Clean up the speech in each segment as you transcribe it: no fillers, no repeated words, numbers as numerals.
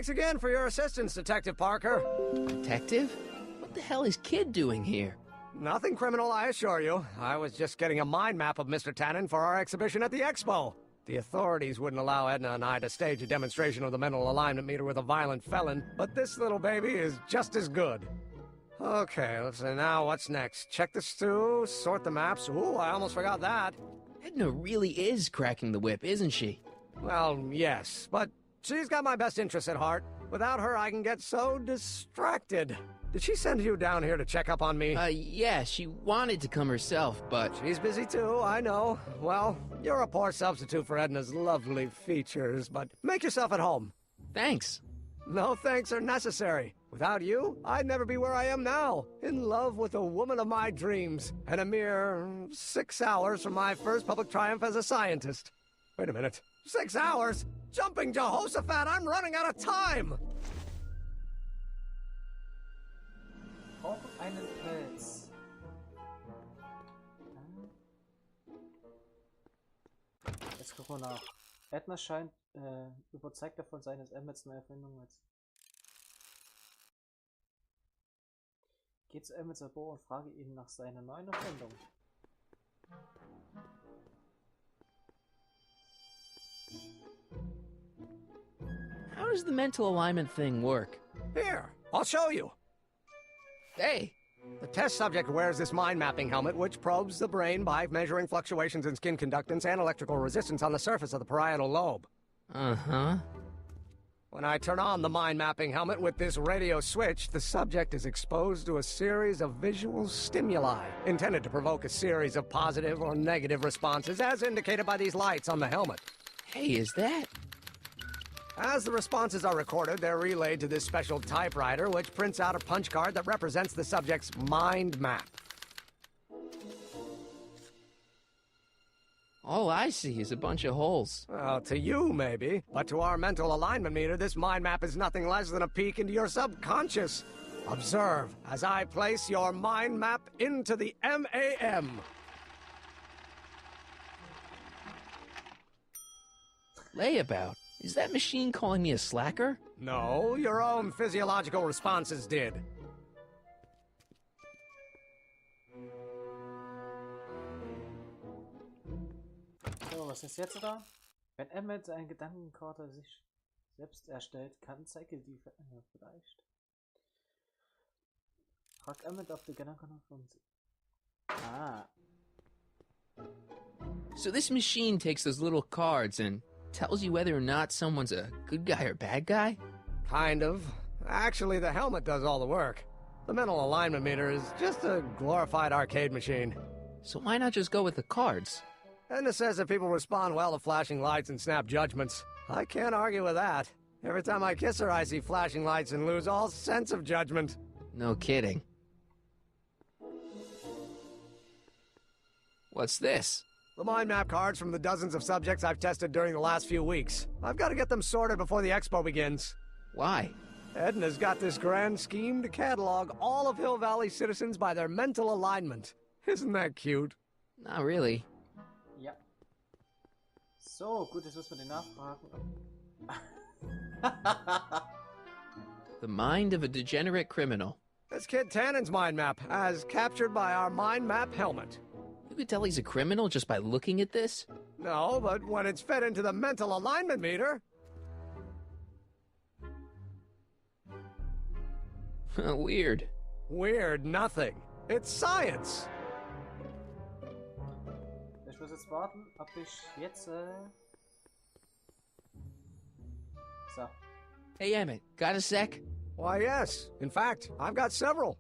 Thanks again for your assistance, Detective Parker. Detective? What the hell is Kid doing here? Nothing criminal, I assure you. I was just getting a mind map of Mr. Tannen for our exhibition at the Expo. The authorities wouldn't allow Edna and I to stage a demonstration of the mental alignment meter with a violent felon, but this little baby is just as good. Okay, let's see, now what's next? Check the stew, sort the maps. Ooh, I almost forgot that. Edna really is cracking the whip, isn't she? Well, yes, but she's got my best interests at heart. Without her, I can get so distracted. Did she send you down here to check up on me? Yeah, she wanted to come herself, but... She's busy too, I know. Well, you're a poor substitute for Edna's lovely features, but make yourself at home. Thanks. No thanks are necessary. Without you, I'd never be where I am now, in love with the woman of my dreams, and a mere 6 hours from my first public triumph as a scientist. Wait a minute. 6 hours? Jumping Jehoshaphat, I'm running out of time! Brauche einen Pilz. Jetzt gucken wir nach. Edna scheint überzeugt davon sein, dass Emmets neue Erfindung ist. Geh zu Emmets Labor und frage ihn nach seiner neuen Erfindung. How does the mental alignment thing work? Here, I'll show you. Hey! The test subject wears this mind-mapping helmet, which probes the brain by measuring fluctuations in skin conductance and electrical resistance on the surface of the parietal lobe. Uh-huh. When I turn on the mind-mapping helmet with this radio switch, the subject is exposed to a series of visual stimuli, intended to provoke a series of positive or negative responses, as indicated by these lights on the helmet. Hey, is that... As the responses are recorded, they're relayed to this special typewriter, which prints out a punch card that represents the subject's mind map. All I see is a bunch of holes. Well, to you, maybe. But to our mental alignment meter, this mind map is nothing less than a peek into your subconscious. Observe as I place your mind map into the MAM. Layabout? Is that machine calling me a slacker? No, your own physiological responses did. So, was ist jetzt da? Wenn Emmet eine Gedankenkarte sich selbst erstellt, kann Cycle die vielleicht. Frag Emmet, ob die Gedankenkarte von... Ah. So this machine takes those little cards and tells you whether or not someone's a good guy or bad guy? Kind of. Actually, the helmet does all the work. The mental alignment meter is just a glorified arcade machine. So why not just go with the cards? Edna says that people respond well to flashing lights and snap judgments. I can't argue with that. Every time I kiss her, I see flashing lights and lose all sense of judgment. No kidding. What's this? The mind map cards from the dozens of subjects I've tested during the last few weeks. I've got to get them sorted before the expo begins. Why? Edna's got this grand scheme to catalog all of Hill Valley citizens by their mental alignment. Isn't that cute? Not really. Ja. So, gut, jetzt müssen wir den nachfragen. The mind of a degenerate criminal. That's Kid Tannen's mind map, as captured by our mind map helmet. You could tell he's a criminal just by looking at this? No, but when it's fed into the mental alignment meter... Weird. Weird nothing. It's science. Ich muss jetzt warten, ob ich jetzt... So. Hey, Emmett, got a sec? Why, yes. In fact, I've got several.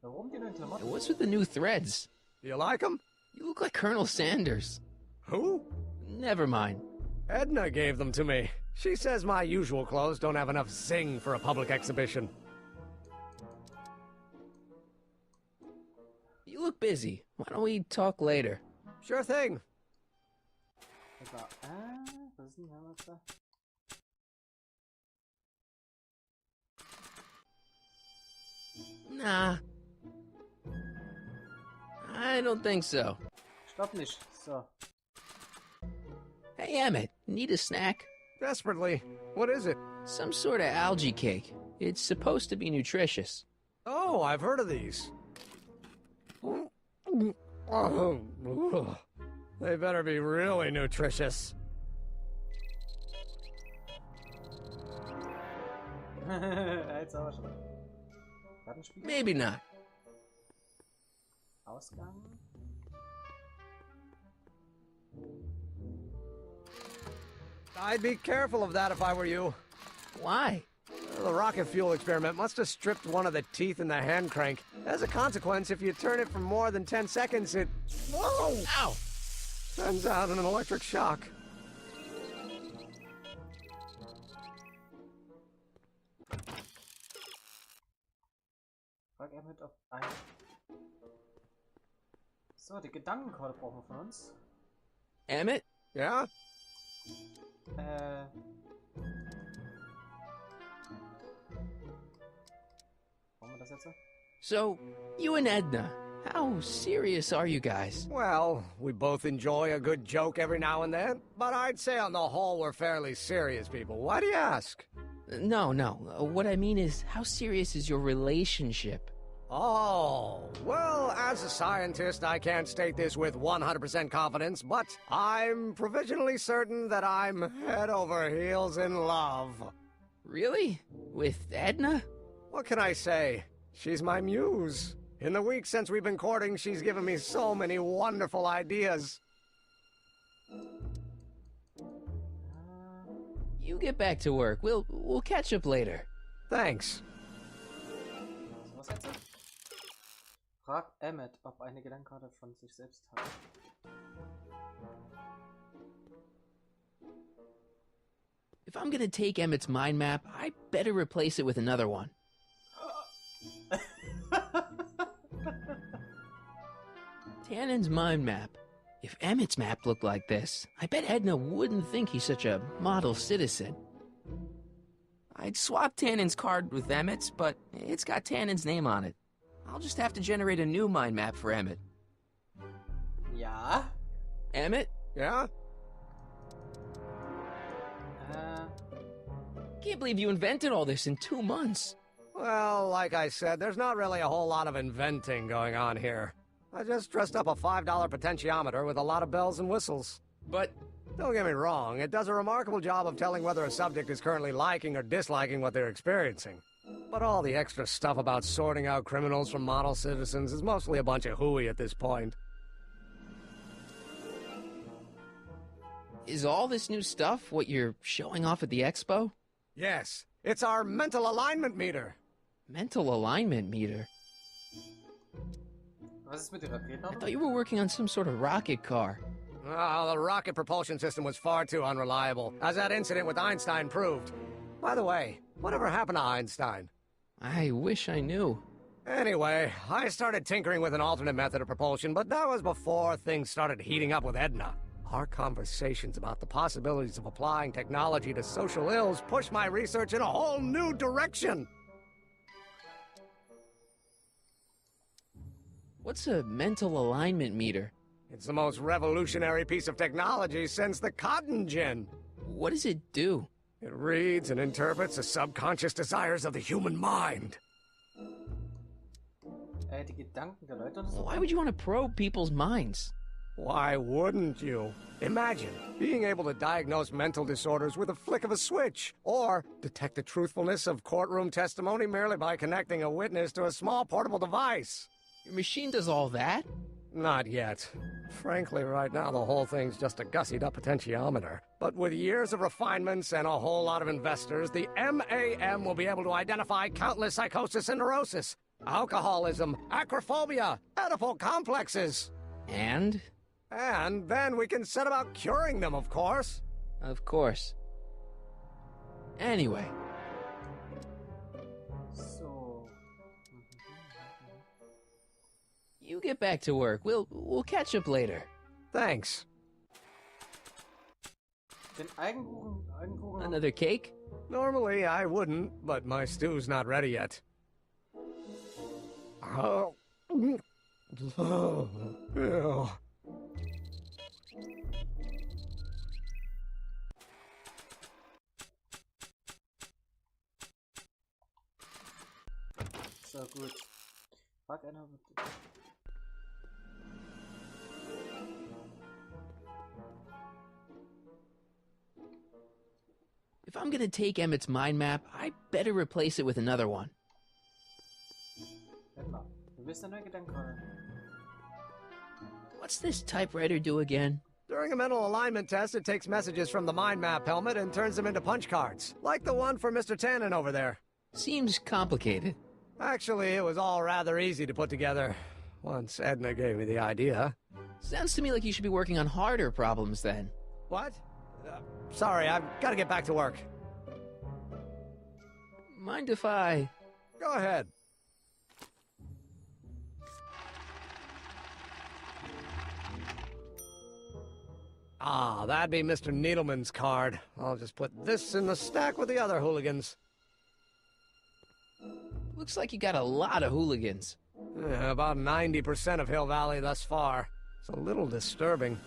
Warum die neuen Klamotten? Hey, what's with the new threads? You like them? You look like Colonel Sanders. Who? Never mind. Edna gave them to me. She says my usual clothes don't have enough zing for a public exhibition. You look busy. Why don't we talk later? Sure thing. Was ist denn da was da? Nah. I don't think so. Stopp nicht. So. Hey, Emmett, need a snack? Desperately. What is it? Some sort of algae cake. It's supposed to be nutritious. Oh, I've heard of these. They better be really nutritious. Jetzt aber schon. Kartenspiel? Maybe not. Ausgang? I'd be careful of that if I were you. Why? The rocket fuel experiment must have stripped one of the teeth in the hand crank. As a consequence, if you turn it for more than 10 seconds, it... Whoa! Ow! Sends out an electric shock. Frag Emmet, ob ein... So, die Gedankenkarte brauchen wir von uns. Emmett? Yeah? Brauchen wir das jetzt? So, you and Edna, how serious are you guys? Well, we both enjoy a good joke every now and then, but I'd say on the whole we're fairly serious people. Why do you ask? No. What I mean is, how serious is your relationship? Oh, well, as a scientist, I can't state this with 100% confidence, but I'm provisionally certain that I'm head over heels in love. Really? With Edna? What can I say? She's my muse. In the week since we've been courting, she's given me so many wonderful ideas. You get back to work. We'll catch up later. Thanks. So, was jetzt? Frag Emmet, ob eine Gedankenkarte von sich selbst hat. If I'm gonna take Emmett's mind map, I better replace it with another one. Tannen's mind map. If Emmett's map looked like this, I bet Edna wouldn't think he's such a model citizen. I'd swap Tannen's card with Emmett's, but it's got Tannen's name on it. I'll just have to generate a new mind map for Emmett. Ja? Emmett? Yeah? Can't believe you invented all this in 2 months. Well, like I said, there's not really a whole lot of inventing going on here. I just dressed up a $5 potentiometer with a lot of bells and whistles. But Don't get me wrong, it does a remarkable job of telling whether a subject is currently liking or disliking what they're experiencing. But all the extra stuff about sorting out criminals from model citizens is mostly a bunch of hooey at this point. is all this new stuff what you're showing off at the expo? Yes, it's our mental alignment meter. Mental alignment meter? Was ist mit den I Raketen? thought you were working on some sort of rocket car. Oh, the rocket propulsion system was far too unreliable, as that incident with Einstein proved. By the way, whatever happened to Einstein? I wish I knew. Anyway, I started tinkering with an alternate method of propulsion, but that was before things started heating up with Edna. Our conversations about the possibilities of applying technology to social ills pushed my research in a whole new direction. What's a mental alignment meter? It's the most revolutionary piece of technology since the cotton gin. What does it do? It reads and interprets the subconscious desires of the human mind. Die Gedanken der Leute und so. Why would you want to probe people's minds? Why wouldn't you? Imagine being able to diagnose mental disorders with a flick of a switch, or detect the truthfulness of courtroom testimony merely by connecting a witness to a small portable device. Your machine does all that? Not yet. Frankly, right now the whole thing's just a gussied up potentiometer. But with years of refinements and a whole lot of investors, the MAM will be able to identify countless psychosis and neurosis, alcoholism, acrophobia, Oedipal complexes. And? And then we can set about curing them, of course. Of course. Anyway, So. you get back to work. We'll catch up later. Thanks. Den Eigenkuchen. Another cake? Normally I wouldn't, but my stew's not ready yet. Oh. Ew. So gut. Frag einer bitte. If I'm gonna take Emmett's mind map, I better replace it with another one. Edna, du bist der neue Gedankenkater. What's this typewriter do again? During a mental alignment test, it takes messages from the mind map helmet and turns them into punch cards, like the one for Mr. Tannen over there. Seems complicated. Actually, it was all rather easy to put together, once Edna gave me the idea. Sounds to me like you should be working on harder problems then. What? Sorry, I've got to get back to work. Mind if I... Go ahead. Ah, that'd be Mr. Needleman's card. I'll just put this in the stack with the other hooligans. Looks like you got a lot of hooligans. About 90% of Hill Valley thus far. It's a little disturbing.